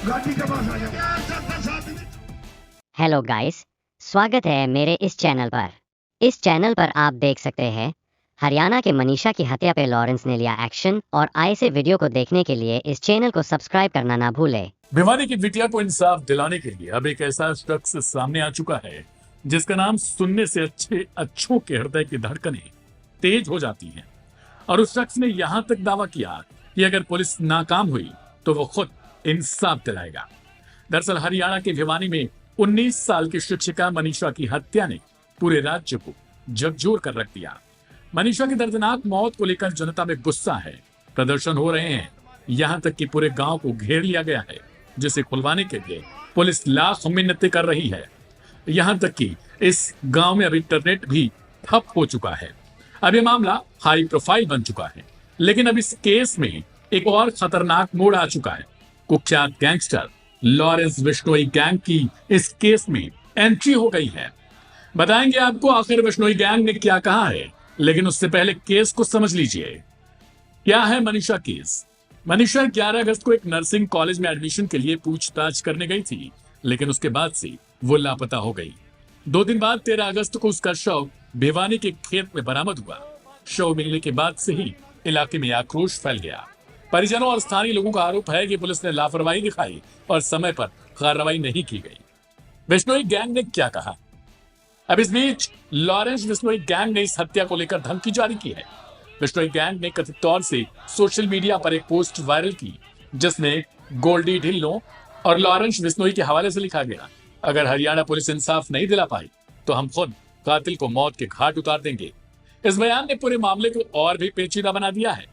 गाड़ी के पास आ जाओ। हेलो गाइस, स्वागत है मेरे इस चैनल पर। इस चैनल पर आप देख सकते हैं हरियाणा के मनीषा की हत्या पे लॉरेंस ने लिया एक्शन, और आए से वीडियो को देखने के लिए इस चैनल को सब्सक्राइब करना ना भूले। भिवानी की बिटिया को इंसाफ दिलाने के लिए अब एक ऐसा शख्स सामने आ चुका है जिसका नाम सुनने से अच्छों के हृदय की धड़कनें तेज हो जाती हैं। और उस शख्स ने यहां तक दावा किया कि अगर पुलिस नाकाम हुई तो वो खुद इंसाफ दिलाएगा। दरअसल हरियाणा के भिवानी में 19 साल की शिक्षिका मनीषा की हत्या ने पूरे राज्य को झकझोर कर रख दिया। मनीषा की दर्दनाक मौत को लेकर जनता में गुस्सा है, प्रदर्शन हो रहे हैं, यहां तक कि पूरे गांव को घेर लिया गया है, जिसे खुलवाने के लिए पुलिस लाख मिन्नतें कर रही है। यहां तक कि इस गांव में अब इंटरनेट भी ठप हो चुका है। अब यह मामला हाई प्रोफाइल बन चुका है, लेकिन अब इस केस में एक और खतरनाक मोड़ आ चुका है। कुख्यात गैंगस्टर लॉरेंस बिश्नोई गैंग की इस केस में एंट्री हो गई है। बताएंगे आपको आखिर बिश्नोई गैंग ने क्या कहा है, लेकिन उससे पहले केस को समझ लीजिए। क्या है मनीषा केस? मनीषा 11 अगस्त को एक नर्सिंग कॉलेज में एडमिशन के लिए पूछताछ करने गई थी, लेकिन उसके बाद से वो लापता हो गई। 2 दिन बाद 13 अगस्त को उसका शव भिवानी के खेत में बरामद हुआ। शव मिलने के बाद से ही इलाके में आक्रोश फैल गया। परिजनों और स्थानीय लोगों का आरोप है कि पुलिस ने लापरवाही दिखाई और समय पर कार्रवाई नहीं की गई। बिश्नोई गैंग ने क्या कहा? अब इस बीच लॉरेंस बिश्नोई गैंग ने इस हत्या को लेकर धमकी जारी की है। बिश्नोई गैंग ने कथित तौर से सोशल मीडिया पर एक पोस्ट वायरल की, जिसमें गोल्डी ढिल्लों और लॉरेंस बिश्नोई के हवाले से लिखा गया, अगर हरियाणा पुलिस इंसाफ नहीं दिला पाई तो हम खुद कातिल को मौत के घाट उतार देंगे। इस बयान ने पूरे मामले को और भी पेचीदा बना दिया है।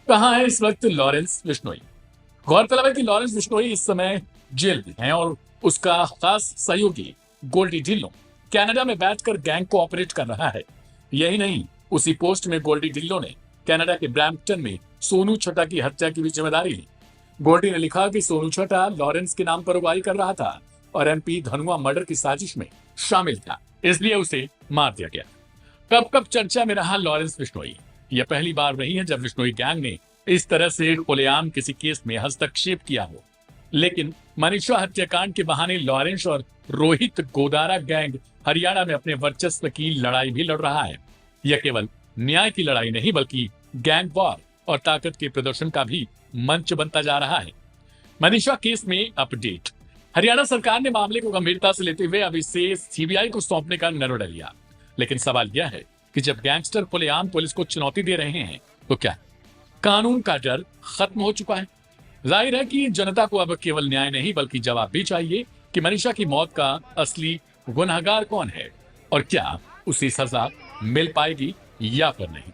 कहां है इस वक्त लॉरेंस बिश्नोई? गौरतलब है कि लॉरेंस बिश्नोई इस समय जेल में है और उसका खास सहयोगी गोल्डी ढिल्लों कनाडा में बैठकर गैंग को ऑपरेट कर रहा है। यही नहीं, उसी पोस्ट में गोल्डी ढिल्लों ने कनाडा के ब्रैम्पटन में सोनू छटा की हत्या की भी जिम्मेदारी ली। गोल्डी ने लिखा कि सोनू छटा लॉरेंस के नाम पर उगाही कर रहा था और एमपी धनुआ मर्डर की साजिश में शामिल था, इसलिए उसे मार दिया गया। कब कब चर्चा में रहा लॉरेंस बिश्नोई। यह पहली बार नहीं है जब बिश्नोई गैंग ने इस तरह से खुलेआम किसी केस में हस्तक्षेप किया हो। लेकिन मनीषा हत्याकांड के बहाने लॉरेंस और रोहित गोदारा गैंग हरियाणा में अपने वर्चस्व की लड़ाई भी लड़ रहा है। यह केवल न्याय की लड़ाई नहीं, बल्कि गैंग वॉर और ताकत के प्रदर्शन का भी मंच बनता जा रहा है। मनीषा केस में अपडेट। हरियाणा सरकार ने मामले को गंभीरता से लेते हुए अब इसे सीबीआई को सौंपने का निर्णय लिया। लेकिन सवाल यह है कि जब गैंगस्टर खुलेआम पुलिस को चुनौती दे रहे हैं तो क्या कानून का डर खत्म हो चुका है? जाहिर है कि जनता को अब केवल न्याय नहीं बल्कि जवाब भी चाहिए कि मनीषा की मौत का असली गुनहगार कौन है और क्या उसे सजा मिल पाएगी या फिर नहीं।